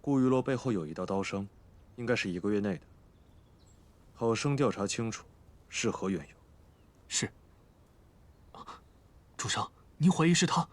顾玉洛背后有一道刀伤，应该是1个月内的。好生调查清楚，是何缘由。是。主上，您怀疑是他？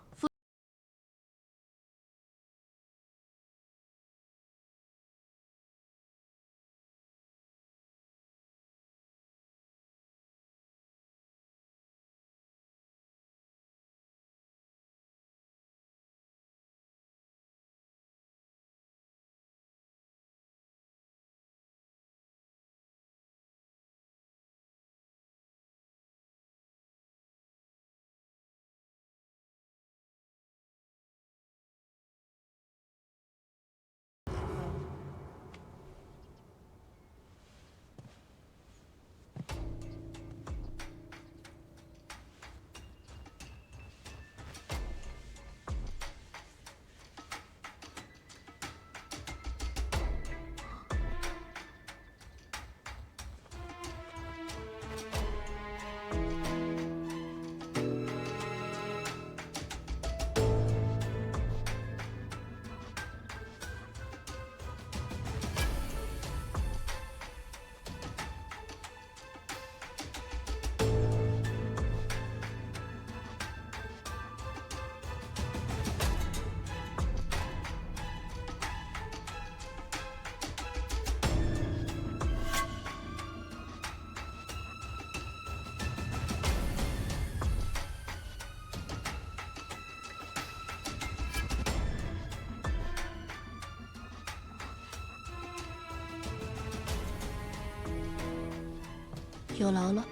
有劳了。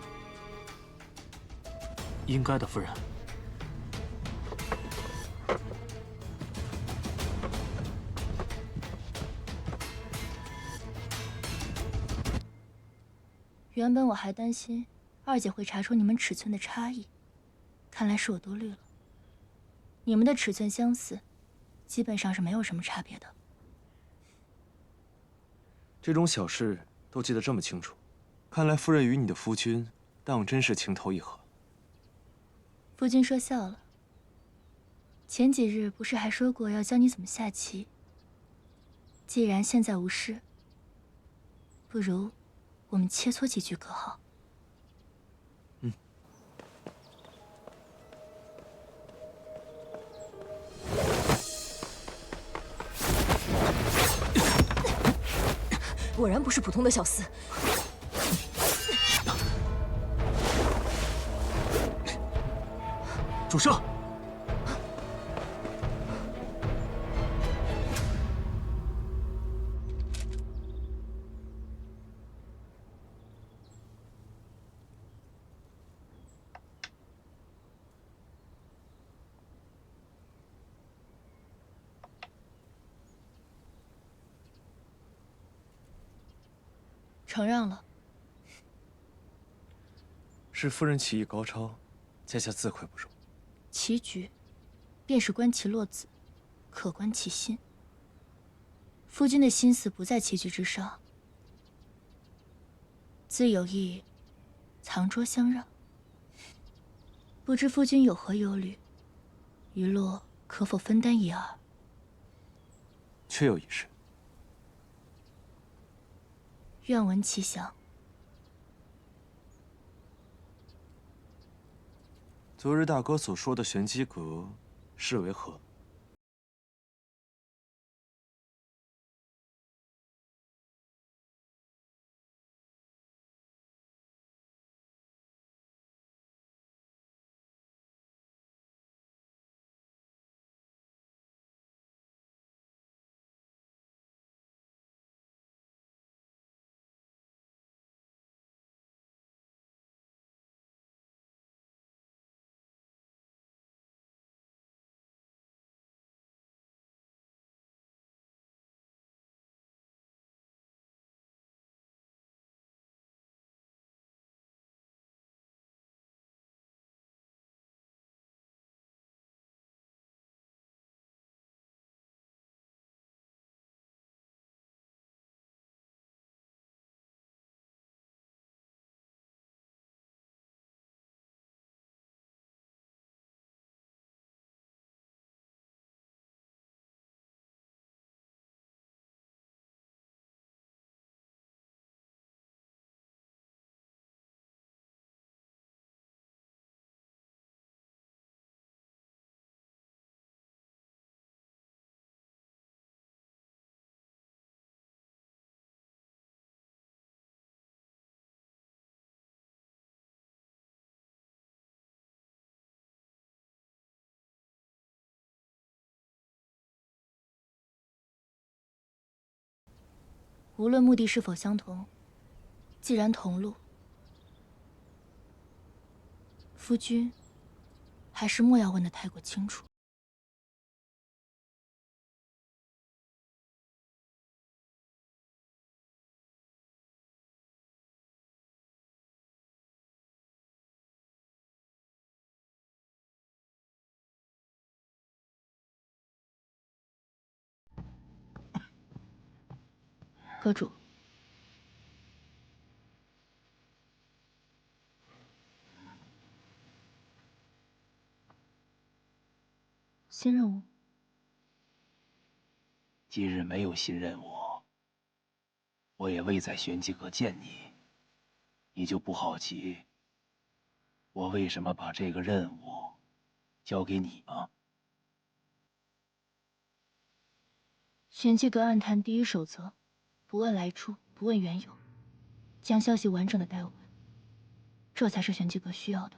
应该的，夫人。原本我还担心二姐会查出你们尺寸的差异，看来是我多虑了。你们的尺寸相似，基本上是没有什么差别的。这种小事都记得这么清楚，看来夫人与你的夫君当真是情投意合。夫君说笑了。前几日不是还说过要教你怎么下棋？既然现在无事，不如我们切磋几局可好？嗯。果然不是普通的小厮。主上，承让了。是夫人棋艺高超，在下自愧不如。棋局，便是观其落子，可观其心。夫君的心思不在棋局之上，自有意藏拙相让。不知夫君有何忧虑？余洛可否分担一二？确有一事。愿闻其详。昨日大哥所说的玄机阁是为何？无论目的是否相同，既然同路，夫君还是莫要问得太过清楚。阁主，新任务。今日没有新任务，我也未在玄机阁见你，你就不好奇我为什么把这个任务交给你吗？玄机阁暗探第一守则：不问来处，不问缘由，将消息完整的带回。这才是玄机阁需要的，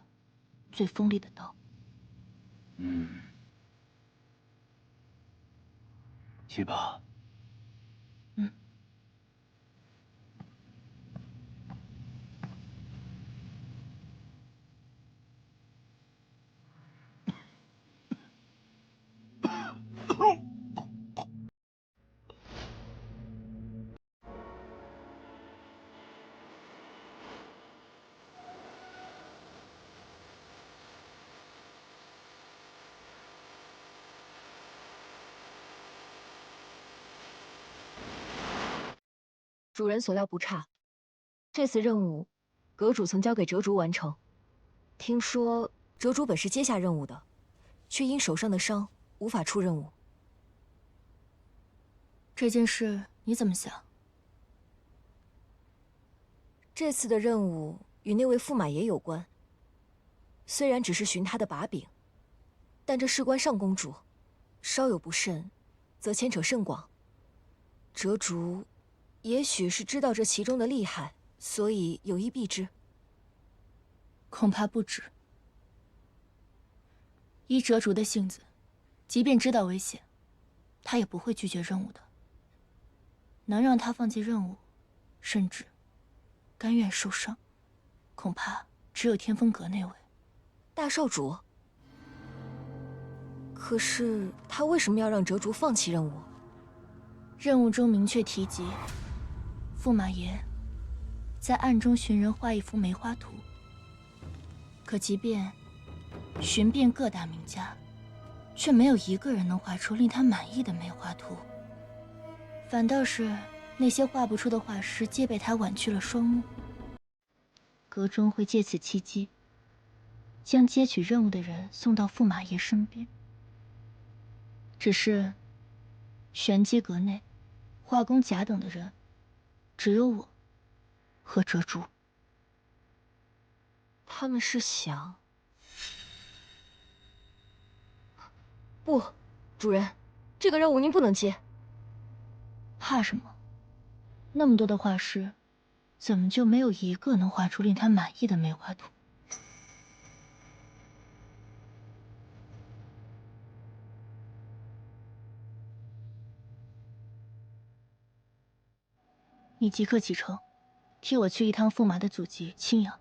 最锋利的刀。去吧。嗯。主人所料不差，这次任务，阁主曾交给折竹完成。听说折竹本是接下任务的，却因手上的伤无法出任务。这件事你怎么想？这次的任务与那位驸马爷有关，虽然只是寻他的把柄，但这事关上公主，稍有不慎，则牵扯甚广。折竹也许是知道这其中的厉害，所以有意避之。恐怕不止。依折竹的性子，即便知道危险，他也不会拒绝任务的。能让他放弃任务，甚至甘愿受伤，恐怕只有天风阁那位大少主。可是他为什么要让折竹放弃任务？任务中明确提及，驸马爷在暗中寻人画一幅梅花图。可即便寻遍各大名家，却没有一个人能画出令他满意的梅花图。反倒是那些画不出的画师，皆被他剜去了双目。阁中会借此契机，将接取任务的人送到驸马爷身边。只是玄机阁内画工甲等的人，只有我和折竹。他们是想……不，主人，这个任务您不能接。怕什么？那么多的画师，怎么就没有一个能画出令他满意的梅花图？你即刻启程，替我去一趟驸马的祖籍青阳。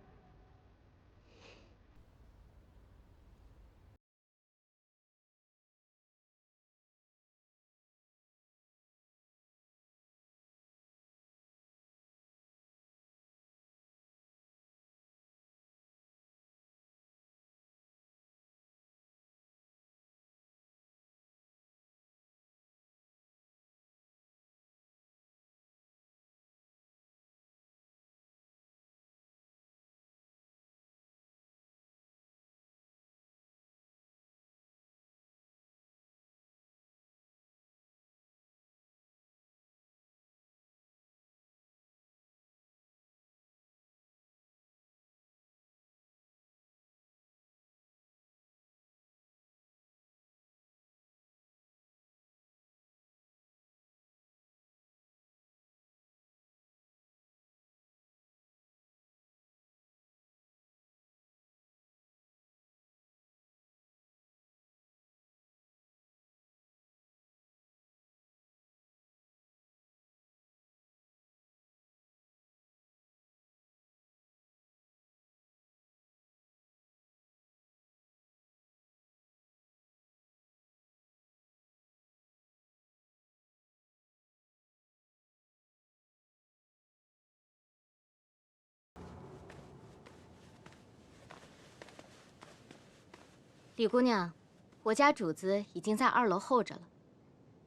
李姑娘，我家主子已经在2楼候着了，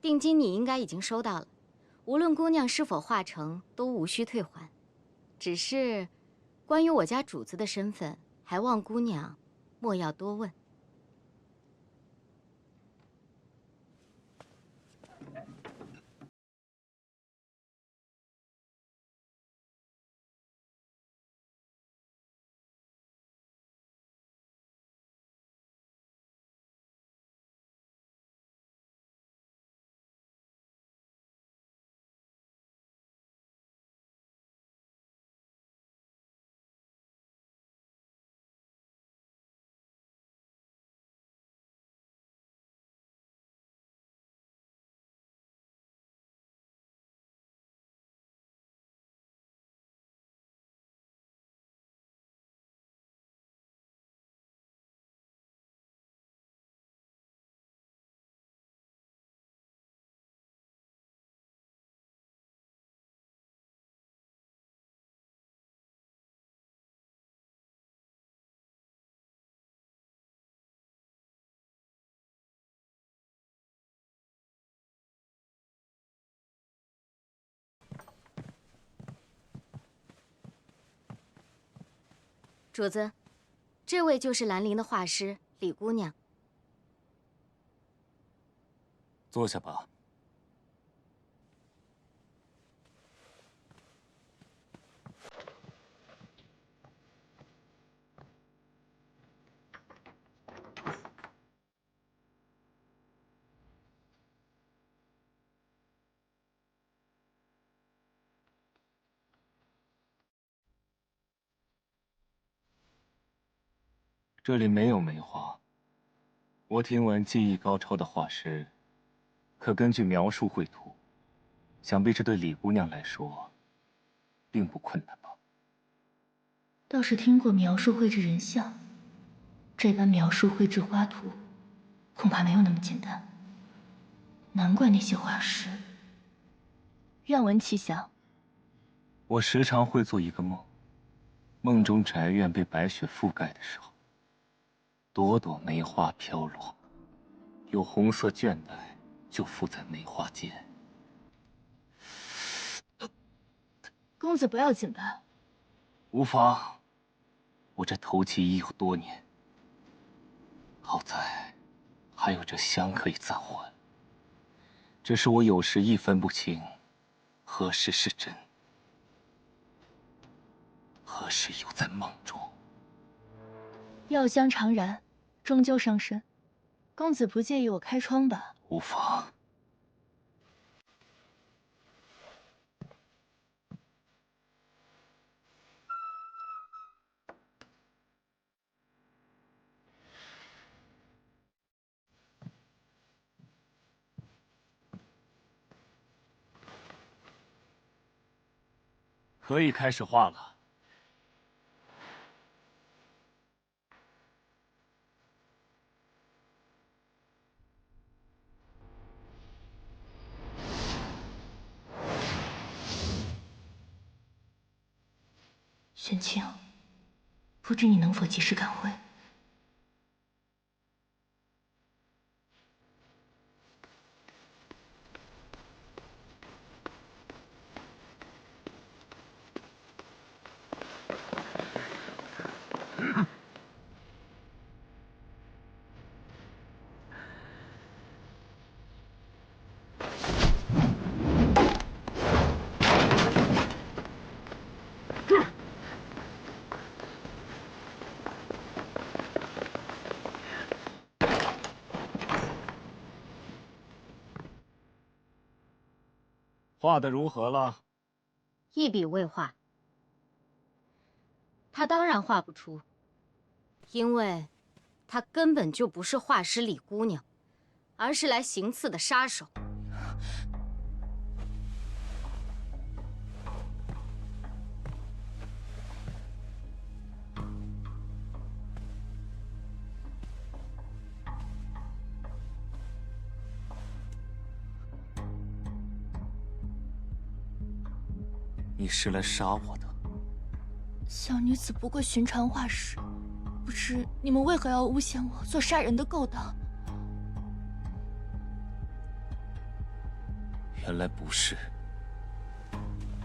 定金你应该已经收到了。无论姑娘是否化成，都无需退还。只是，关于我家主子的身份，还望姑娘莫要多问。主子，这位就是兰陵的画师李姑娘。坐下吧。这里没有梅花。我听闻技艺高超的画师，可根据描述绘图，想必这对李姑娘来说，并不困难吧？倒是听过描述绘制人像，这般描述绘制花图，恐怕没有那么简单。难怪那些画师愿闻其详。我时常会做一个梦，梦中宅院被白雪覆盖的时候，朵朵梅花飘落，有红色绢带就附在梅花间。公子不要紧吧？无妨，我这头七已有多年，好在还有这香可以暂缓。只是我有时亦分不清，何时是真，何时又在梦中。药香常燃，终究伤身。公子不介意我开窗吧？无妨。可以开始画了。玄清，不知你能否及时赶回？画的如何了？一笔未画。他当然画不出，因为他根本就不是画师李姑娘，而是来行刺的杀手。你是来杀我的？小女子不过寻常画师，不不知你们为何要诬陷我做杀人的勾当。原来不是，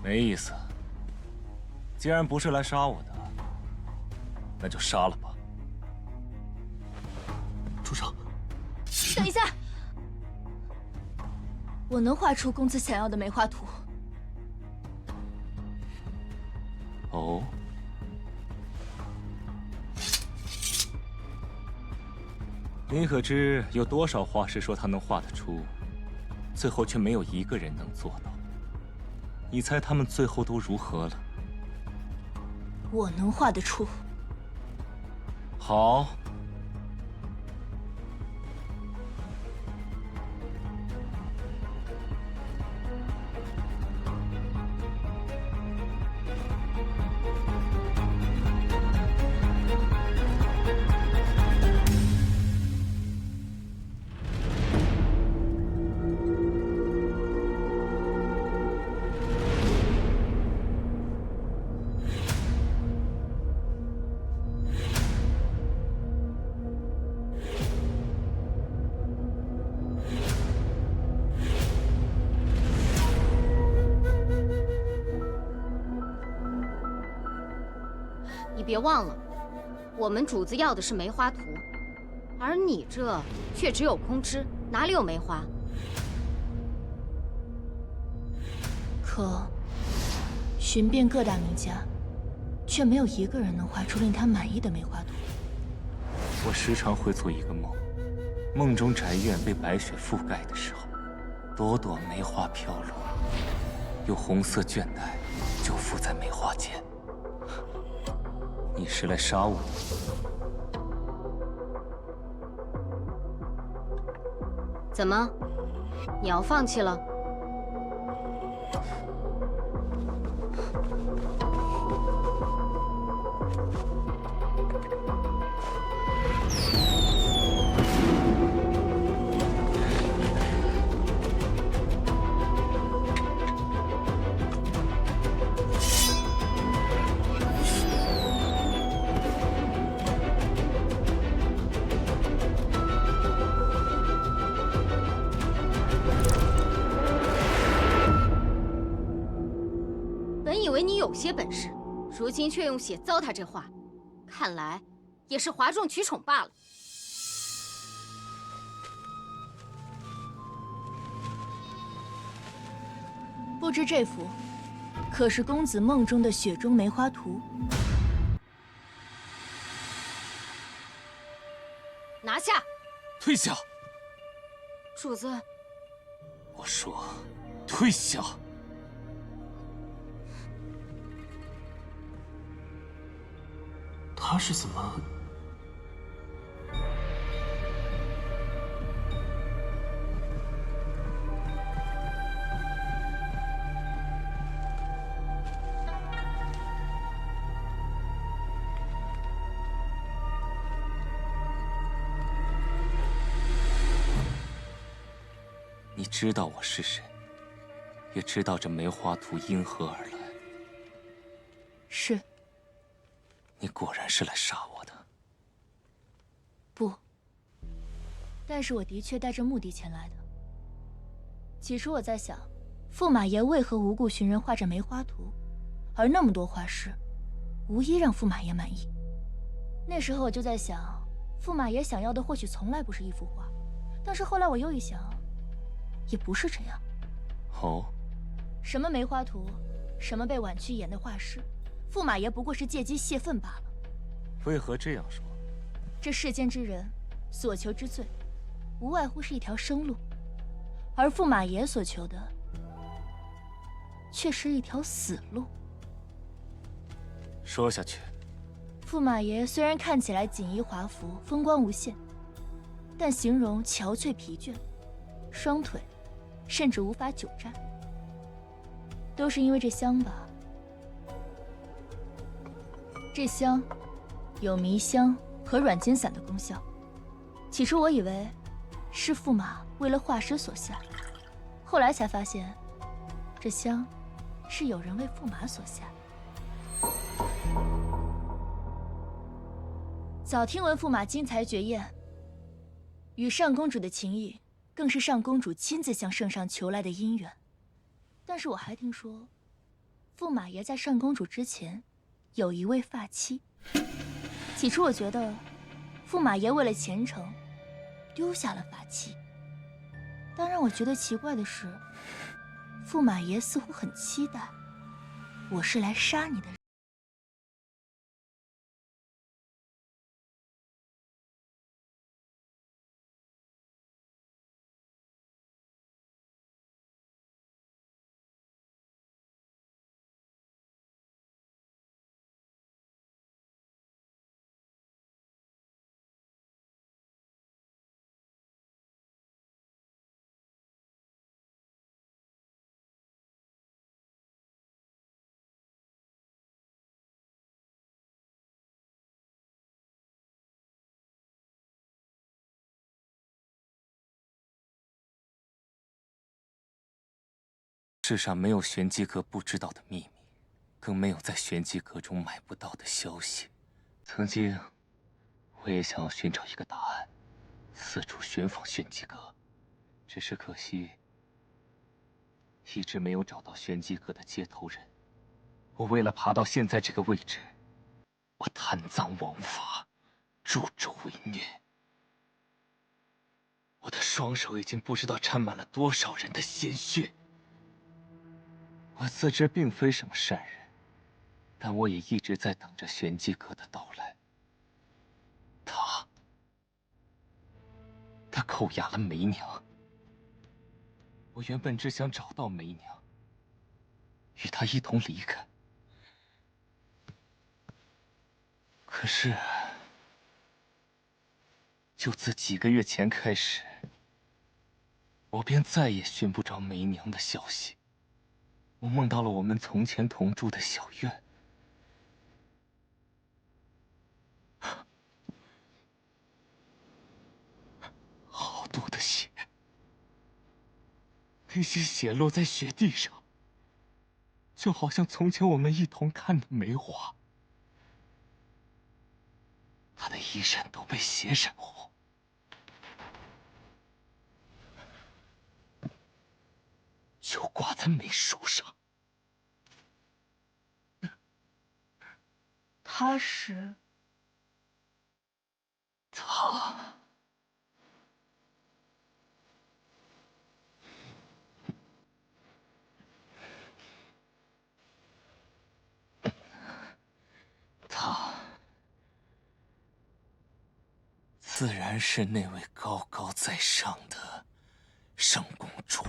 没意思。既然不是来杀我的，那就杀了吧。主上，等一下，我能画出公子想要的梅花图。哦，你可知有多少画师说他能画得出，最后却没有一个人能做到？你猜他们最后都如何了？我能画得出。好。你别忘了，我们主子要的是梅花图，而你这却只有空枝，哪里有梅花？可寻遍各大名家，却没有一个人能画出令他满意的梅花图。我时常会做一个梦，梦中宅院被白雪覆盖的时候，朵朵梅花飘落，有红色绢带就附在梅花间。你是来杀我的？怎么，你要放弃了？以为你有些本事，如今却用血糟蹋这画，看来也是哗众取宠罢了。不知这幅可是公子梦中的雪中梅花图？拿下！退下！主子，我说，退下！他是怎么？你知道我是谁，也知道这梅花图因何而来。是。你果然是来杀我的。不，但是我的确带着目的前来的。起初我在想，驸马爷为何无故寻人画着梅花图，而那么多画师，无一让驸马爷满意。那时候我就在想，驸马爷想要的或许从来不是一幅画，但是后来我又一想，也不是这样。哦，什么梅花图，什么被婉去演的画师，驸马爷不过是借机泄愤罢了。为何这样说？这世间之人所求之罪，无外乎是一条生路，而驸马爷所求的，却是一条死路。说下去。驸马爷虽然看起来锦衣华服，风光无限，但形容憔悴疲倦，双腿甚至无法久站，都是因为这香吧。这香有迷香和软筋散的功效。起初我以为是驸马为了画师所下，后来才发现，这香是有人为驸马所下。早听闻驸马惊才绝艳，与上公主的情谊，更是上公主亲自向圣上求来的姻缘。但是我还听说，驸马爷在上公主之前，有一位发妻。起初我觉得，驸马爷为了前程，丢下了发妻。但让我觉得奇怪的是，驸马爷似乎很期待，我是来杀你的人。世上没有玄机阁不知道的秘密，更没有在玄机阁中买不到的消息。曾经，我也想要寻找一个答案，四处寻访玄机阁，只是可惜，一直没有找到玄机阁的接头人。我为了爬到现在这个位置，我贪赃枉法，助纣为虐。我的双手已经不知道沾满了多少人的鲜血。我自知并非什么善人，但我也一直在等着玄机阁的到来。他扣押了梅娘。我原本只想找到梅娘，与她一同离开。可是，就自几个月前开始，我便再也寻不着梅娘的消息。我梦到了我们从前同住的小院，好多的血，那些血落在雪地上，就好像从前我们一同看的梅花。她的衣衫都被血染红，就挂在梅树上。他是他，自然是那位高高在上的圣公主。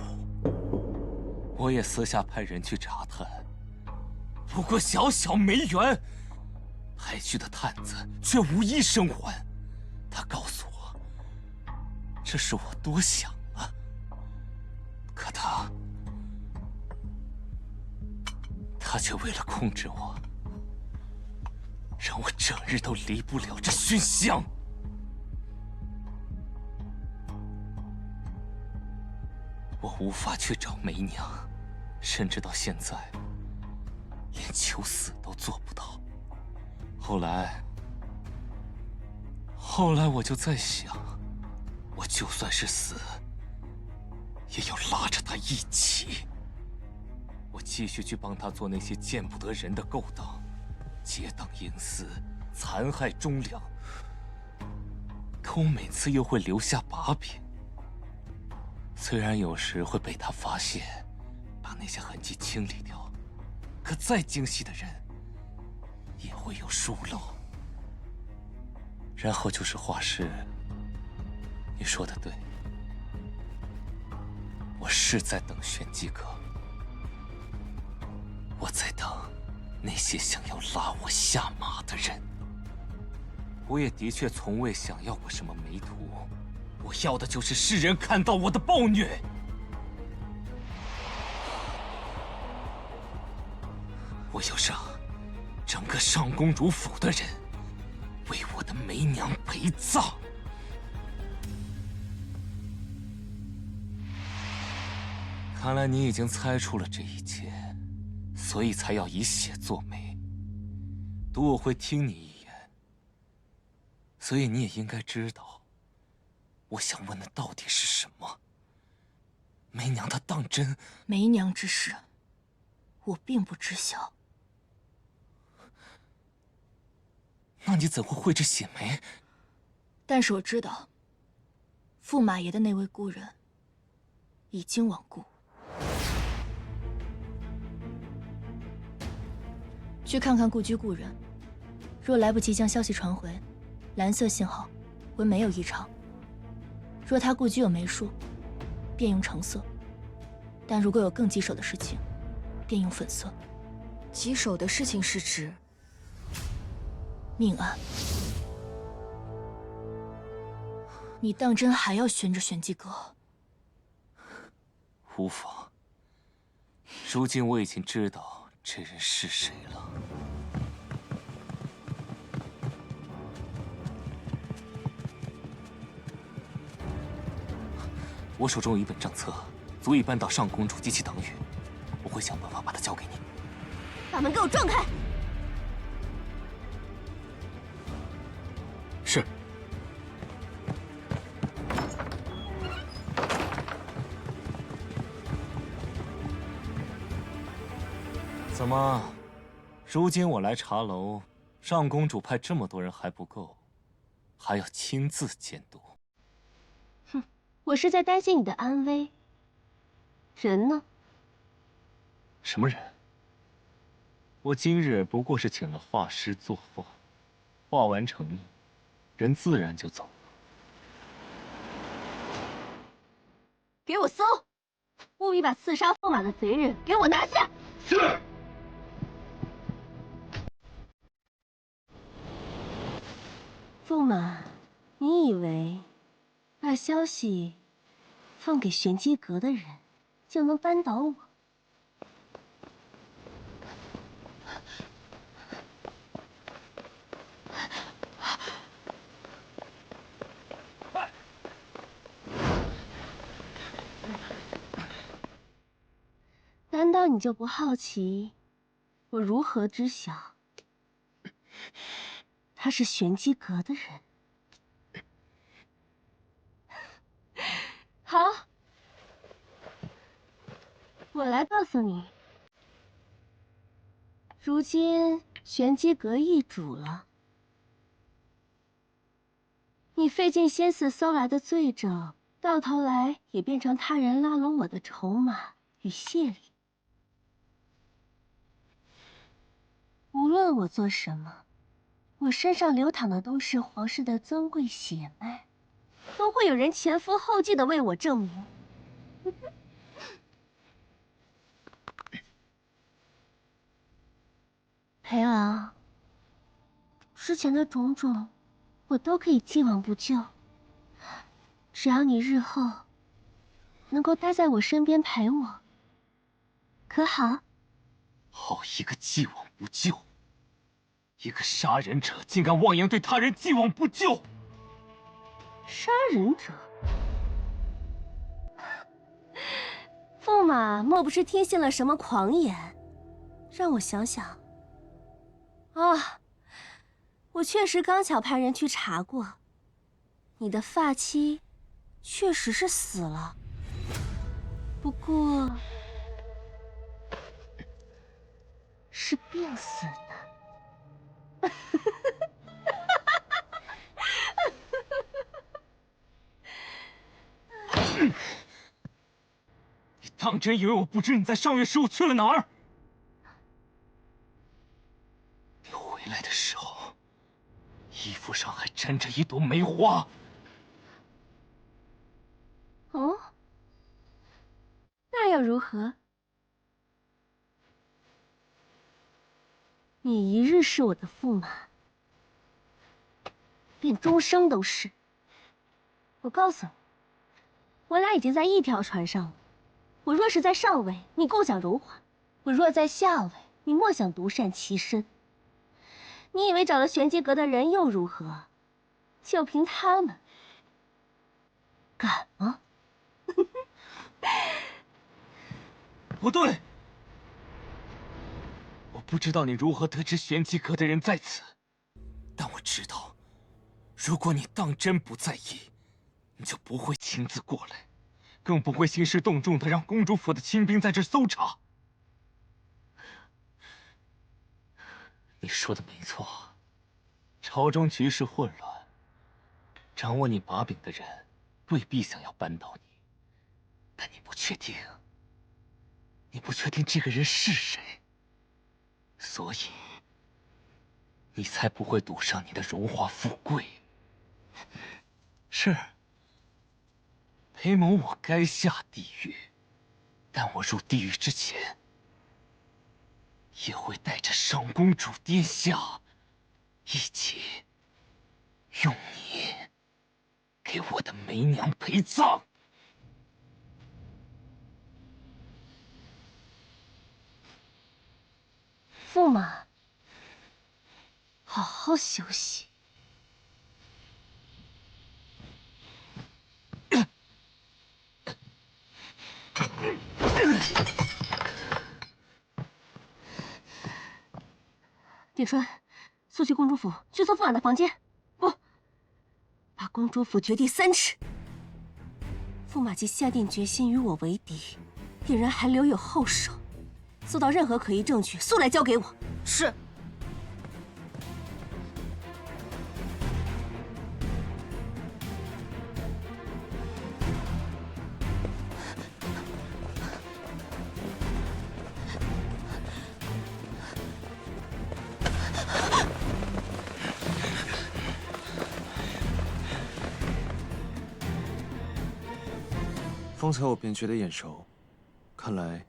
我也私下派人去查探，不过小小梅园，派去的探子却无一生还。他告诉我，这是我多想了。可他却为了控制我，让我整日都离不了这熏香。我无法去找梅娘，甚至到现在连求死都做不到。后来我就在想，我就算是死，也要拉着他一起。我继续去帮他做那些见不得人的勾当，结党营私，残害忠良。可我每次又会留下把柄，虽然有时会被他发现，把那些痕迹清理掉，可再精细的人也会有疏漏。然后就是画师，你说的对，我是在等玄机阁，我在等那些想要拉我下马的人。我也的确从未想要过什么媒途，我要的就是世人看到我的暴虐。我要让整个上公主府的人为我的梅娘陪葬。看来你已经猜出了这一切，所以才要以血作媒，赌我会听你一言。所以你也应该知道，我想问的到底是什么？梅娘她当真？梅娘之事，我并不知晓。那你怎会绘制血梅？但是我知道，驸马爷的那位故人已经亡故。去看看故居故人，若来不及将消息传回，蓝色信号为没有异常；若他故居有媒术，便用橙色；但如果有更棘手的事情，便用粉色。棘手的事情是指命案。你当真还要悬着玄机阁？无妨。如今我已经知道这人是谁了。我手中有一本账册，足以扳倒上公主及其党羽。我会想办法把它交给你。把门给我撞开！是。怎么，如今我来茶楼，上公主派这么多人还不够，还要亲自监督？哼，我是在担心你的安危。人呢？什么人？我今日不过是请了画师作画，画完成了，人自然就走了。给我搜！务必把刺杀驸马的贼人给我拿下！是。驸马，你以为把消息放给玄机阁的人就能扳倒我？难道你就不好奇我如何知晓他是玄机阁的人？好，我来告诉你，如今玄机阁易主了，你费尽心思搜来的罪证，到头来也变成他人拉拢我的筹码与谢礼。无论我做什么，我身上流淌的都是皇室的尊贵血脉，都会有人前赴后继的为我证明。裴昂，之前的种种，我都可以既往不咎。只要你日后能够待在我身边陪我，可好？好一个既往不咎！一个杀人者竟敢妄言对他人既往不咎！杀人者？驸马莫不是听信了什么狂言？让我想想。啊，我确实刚巧派人去查过，你的发妻确实是死了，不过是病死的。你当真以为我不知你在上月15去了哪儿？你回来的时候，衣服上还沾着一朵梅花。哦，那又如何？你一日是我的驸马，便终生都是。我告诉你，我俩已经在一条船上了。我若是在上位，你共享荣华；我若在下位，你莫想独善其身。你以为找了玄机阁的人又如何？就凭他们，敢吗？不对，我不知道你如何得知玄机阁的人在此，但我知道，如果你当真不在意，你就不会亲自过来，更不会兴师动众的让公主府的亲兵在这搜查。你说的没错，朝中局势混乱，掌握你把柄的人未必想要扳倒你，但你不确定，这个人是谁，所以你才不会赌上你的荣华富贵。是，裴某我该下地狱，但我入地狱之前，也会带着上公主殿下一起用你给我的梅娘陪葬。驸马，好好休息。鼎川，速去公主府去搜驸马的房间。不，把公主府掘地3尺。驸马既下定决心与我为敌，定然还留有后手。搜到任何可疑证据，速来交给我。是。方才我便觉得眼熟，看来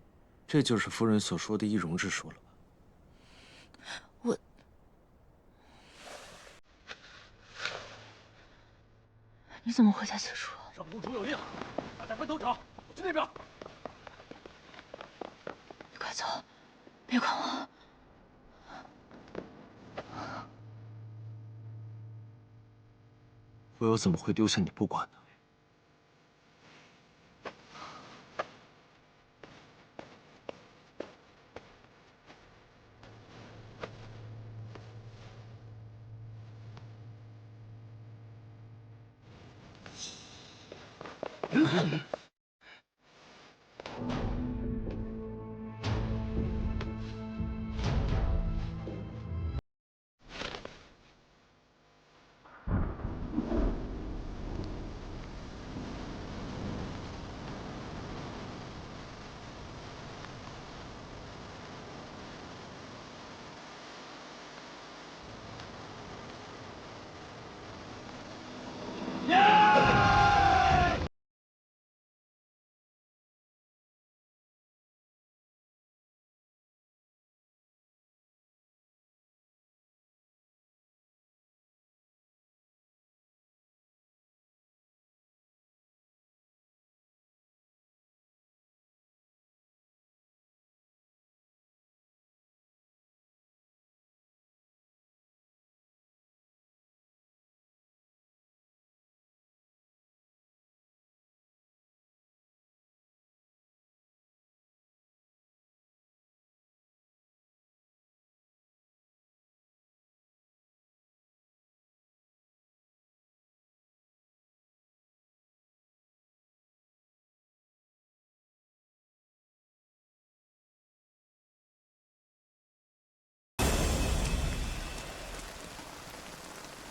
这就是夫人所说的易容之术了吧？你怎么会在此处？上公主有令，大家分头找，我去那边。你快走，别管我。我又怎么会丢下你不管呢？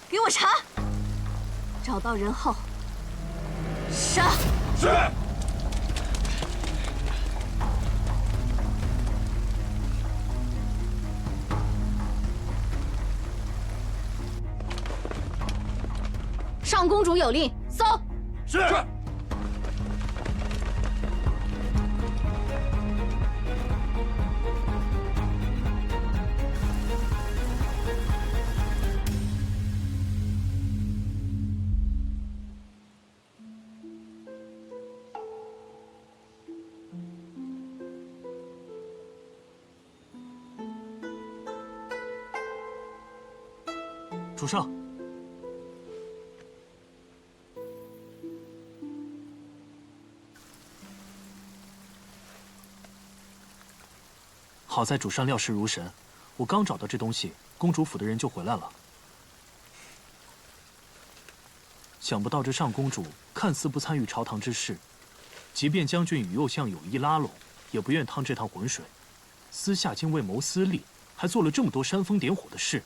给我查，找到人后杀。是。上公主有令，搜。是。主上，好在主上料事如神，我刚找到这东西，公主府的人就回来了。想不到这上公主看似不参与朝堂之事，即便将军与右相有意拉拢，也不愿趟这趟浑水。私下竟为谋私利，还做了这么多煽风点火的事。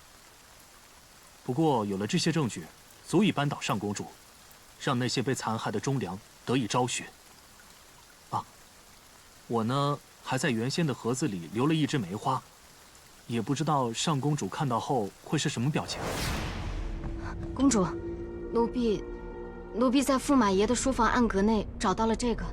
不过有了这些证据，足以扳倒上公主，让那些被残害的忠良得以昭雪。啊，我呢还在原先的盒子里留了一枝梅花，也不知道上公主看到后会是什么表情。公主，奴婢在驸马爷的书房暗格内找到了这个。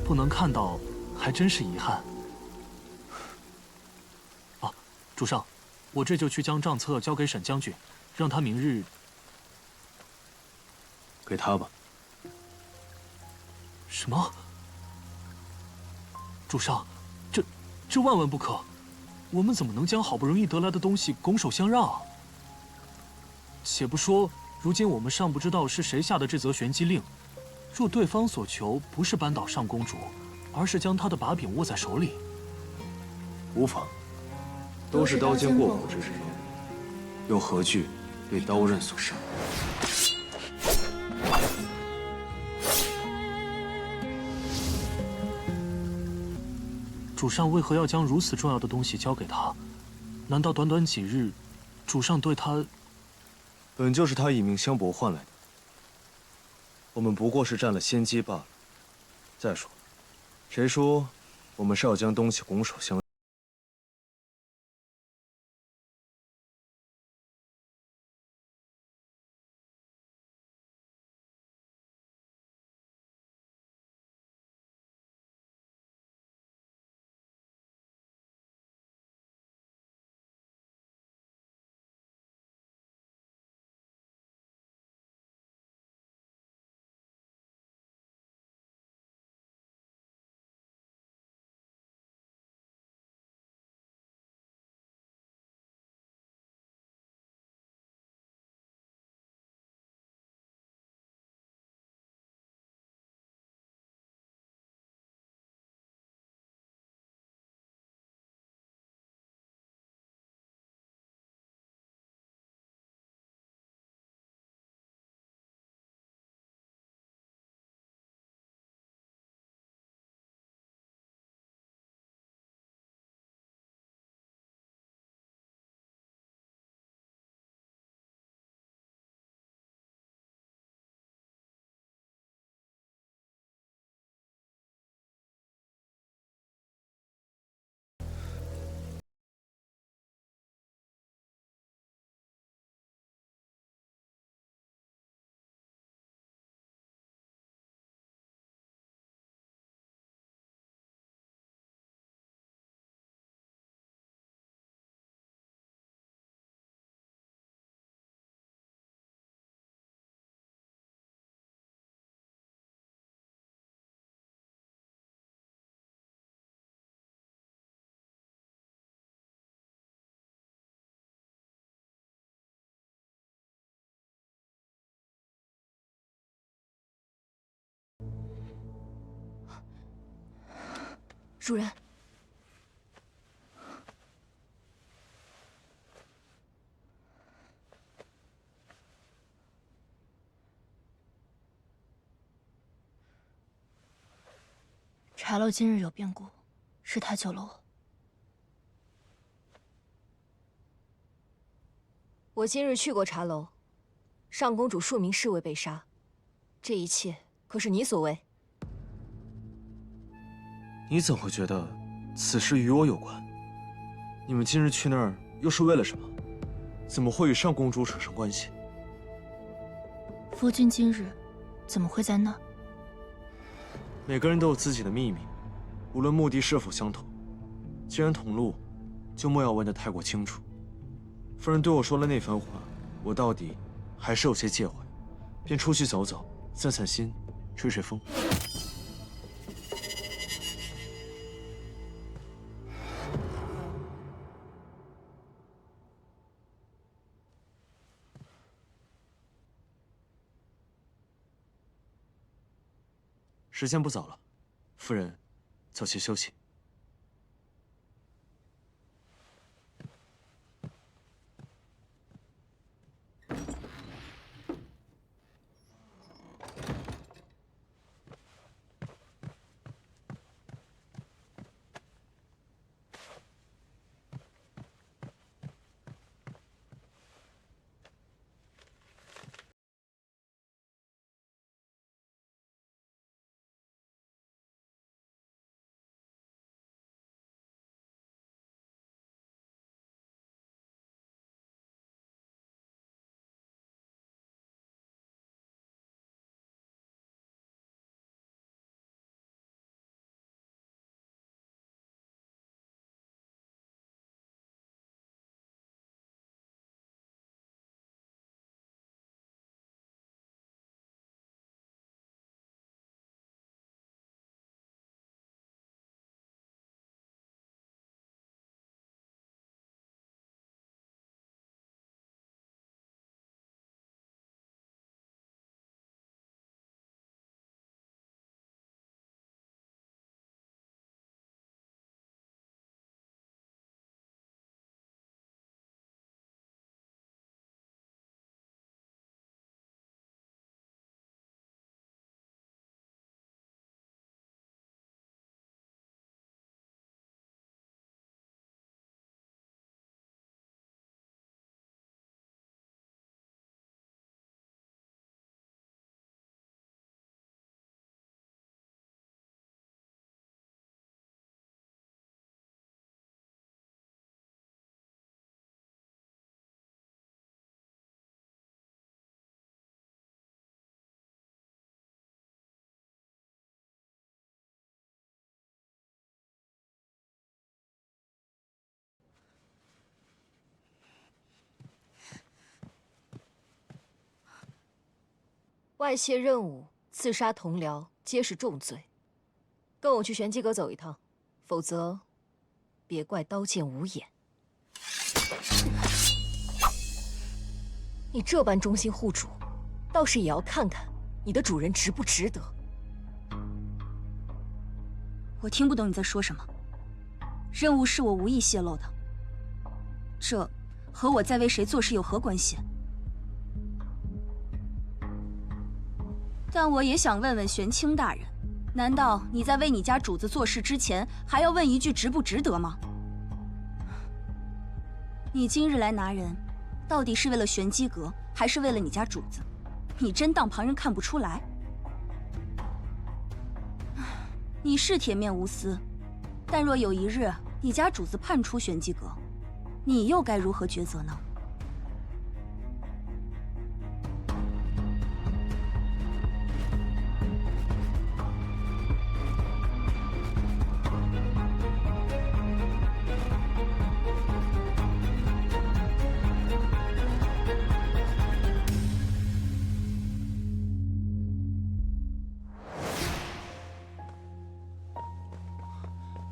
不能看到，还真是遗憾。啊，主上，我这就去将账册交给沈将军，让他明日。给他吧。什么？主上，这万万不可！我们怎么能将好不容易得来的东西拱手相让啊？且不说，如今我们尚不知道是谁下的这则玄机令。若对方所求不是扳倒上公主，而是将她的把柄握在手里，无妨，都是刀尖过骨之人，又何惧被刀刃所伤？主上为何要将如此重要的东西交给他？难道短短几日，主上对他……本就是他以命相搏换来的。我们不过是占了先机罢了。再说，谁说我们是要将东西拱手相让？主人，茶楼今日有变故，是他救了我。我今日去过茶楼，上公主数名侍卫被杀，这一切可是你所为？你怎会觉得此事与我有关？你们今日去那儿又是为了什么？怎么会与上公主扯上关系？夫君今日怎么会在那？每个人都有自己的秘密，无论目的是否相同。既然同路，就莫要问得太过清楚。夫人对我说了那番话，我到底还是有些介怀，便出去走走，散散心，吹吹风。时间不早了，夫人，早些休息。外泄任务、刺杀同僚，皆是重罪。跟我去玄机阁走一趟，否则别怪刀剑无眼。你这般忠心护主，倒是也要看看你的主人值不值得。我听不懂你在说什么。任务是我无意泄露的，这和我在为谁做事有何关系？但我也想问问玄清大人，难道你在为你家主子做事之前，还要问一句值不值得吗？你今日来拿人，到底是为了玄机阁，还是为了你家主子？你真当旁人看不出来？你是铁面无私，但若有一日你家主子叛出玄机阁，你又该如何抉择呢？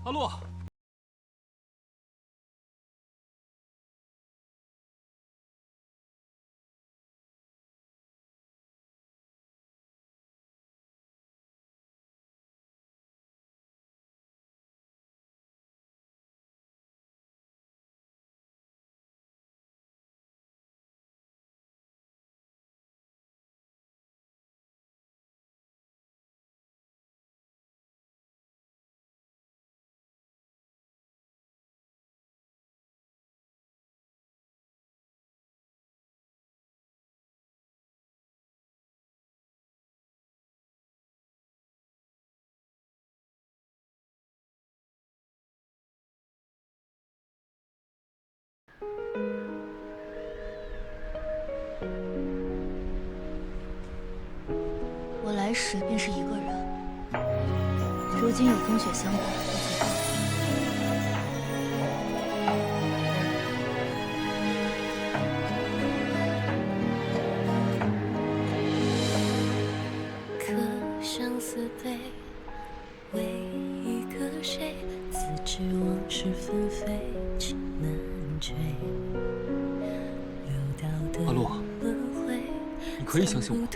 阿洛，我来时便是一个人，如今有风雪相伴，我自放可相思悲，为一个谁？自知往事纷飞，情难追。阿洛，你可以相信我。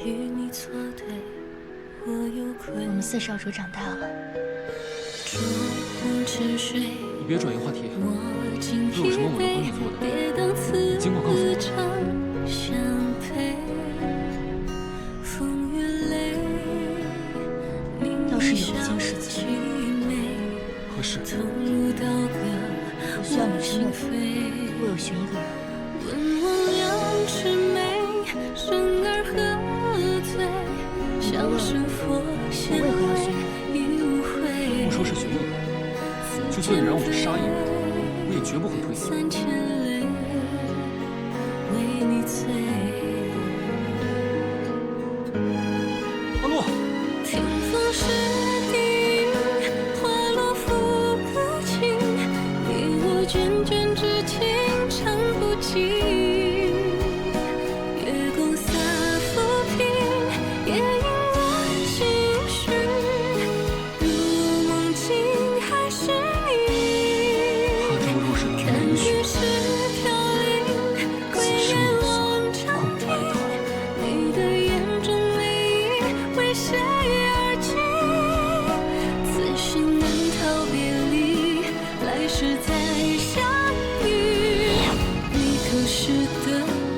与你错对，我有愧。我们四少主长大了。逐步沉睡，你别转移话题。我今都有什么我能帮你做的？别当此尽管告诉我。相配，风与泪，要是有一件事情，何事？我需要你去幕府为我寻一个人。问望两魑魅，生而何罪？小生佛仙已无悔。不说是寻一个人，就算你让我去杀一个人，我也绝不会退缩。三千泪，为你醉。阿洛，天风是地，花落复歌情，你我涓涓之情长不尽。月宫洒浮萍，夜莺我心绪，如梦境还是你。他朝若是能看允许，雨是飘零，归雁望长堤。你的眼中泪影为谁而起？此生难逃别离，来世再相遇。你可识得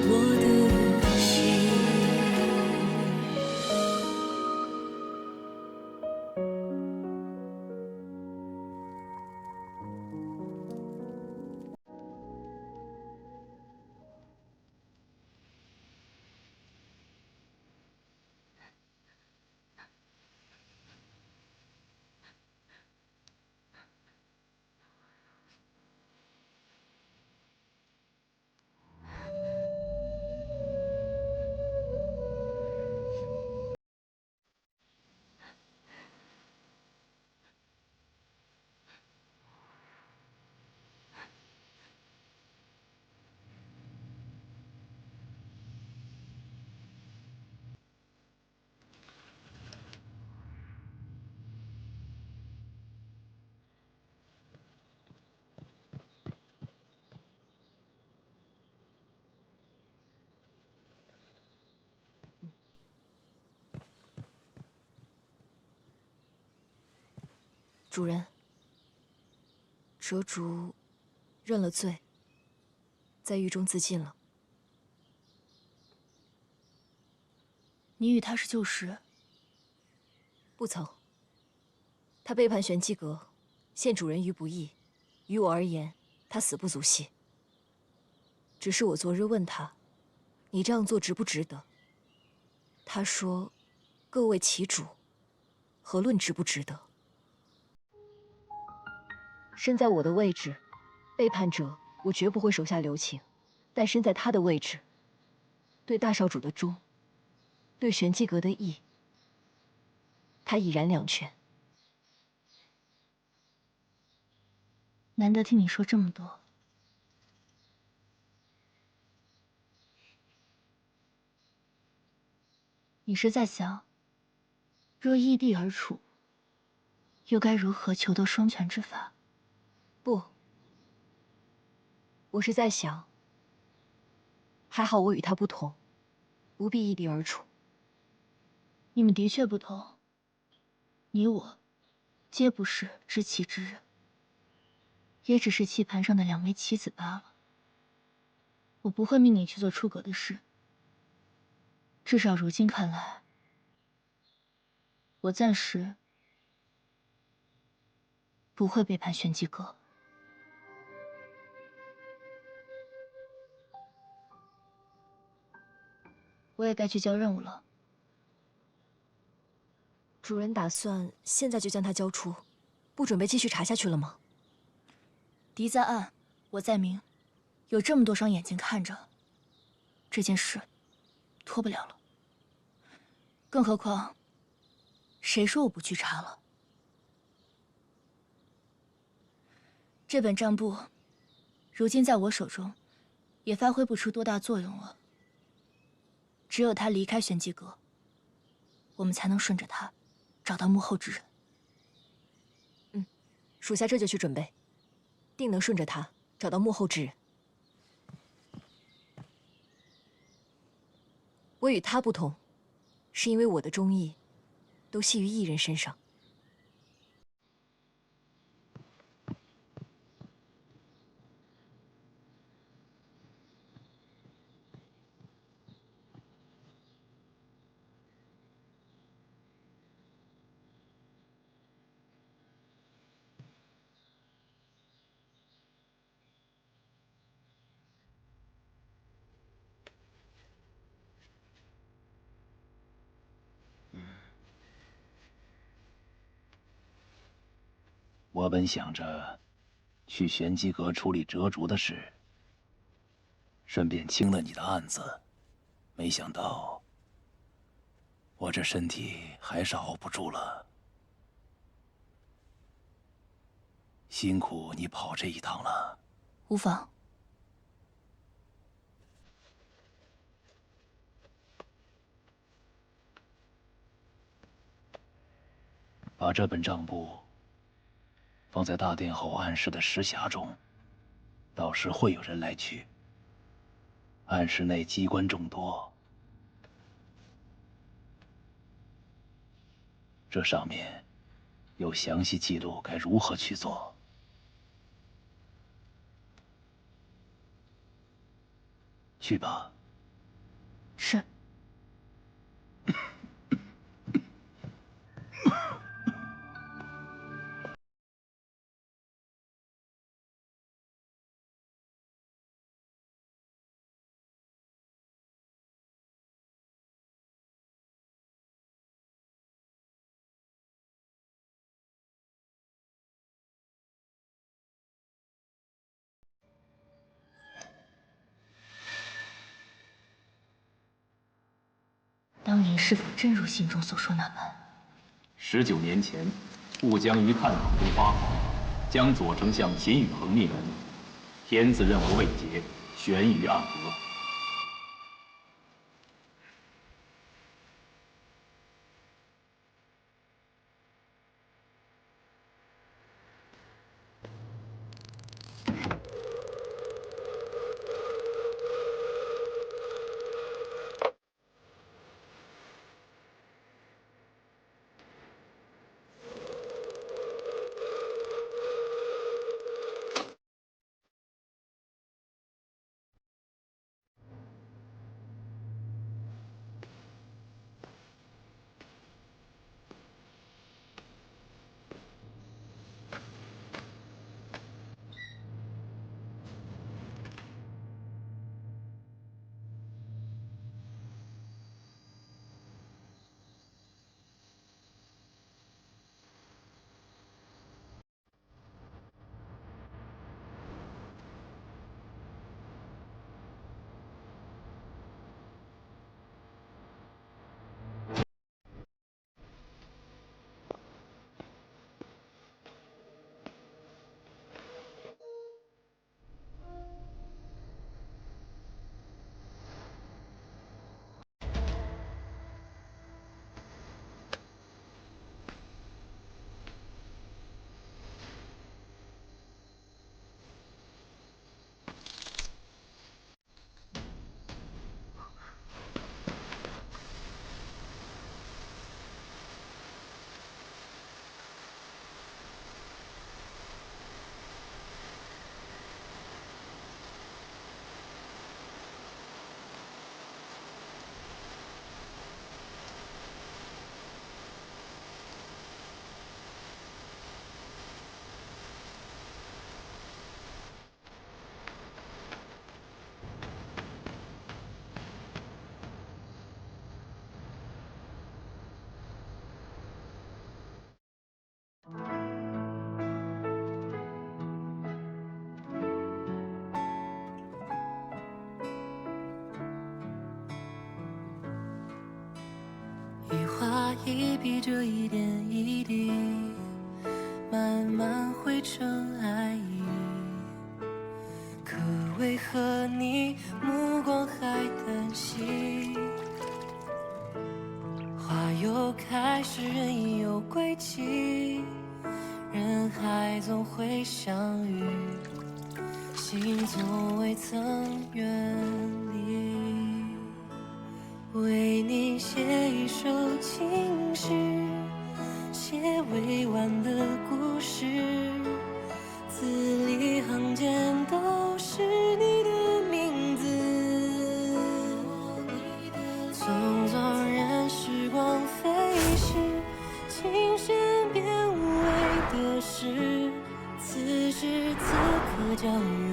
我的心？主人，折竹认了罪，在狱中自尽了。你与他是旧识？不曾。他背叛玄机阁，陷主人于不义。于我而言，他死不足惜。只是我昨日问他，你这样做值不值得？他说，各为其主，何论值不值得？身在我的位置，背叛者我绝不会手下留情；但身在他的位置，对大少主的忠，对玄机阁的义，他已然两全。难得听你说这么多。你是在想，若异地而处，又该如何求得双全之法？不，我是在想，还好我与他不同，不必异地而处。你们的确不同，你我皆不是知棋之人，也只是棋盘上的两枚棋子罢了。我不会命你去做出格的事，至少如今看来，我暂时不会背叛玄机阁。我也该去交任务了。主人打算现在就将他交出，不准备继续查下去了吗？敌在暗，我在明，有这么多双眼睛看着，这件事拖不了了。更何况，谁说我不去查了？这本账簿，如今在我手中，也发挥不出多大作用了。只有他离开玄机阁，我们才能顺着他，找到幕后之人。属下这就去准备，定能顺着他找到幕后之人。我与他不同，是因为我的忠义都系于一人身上。我本想着去玄机阁处理折竹的事，顺便清了你的案子，没想到我这身体还是熬不住了。辛苦你跑这一趟了。无妨。把这本账簿放在大殿后暗室的石匣中，到时会有人来取。暗室内机关众多，这上面有详细记录该如何去做。去吧。是。当年是否真如信中所说那般？19年前，误将于探访中发跑，将左丞相秦宇恒灭门，天子任务未结，悬于暗阁。一画一笔，这一点一滴，慢慢汇成爱意。可为何你目光还单细？花又开时，人已有归期，人海总会相遇，心从未曾远离。为你你写一首情诗，写委婉的故事，字里行间都是你的名字。匆匆任时光飞逝，琴弦变无味的事，此时此刻叫人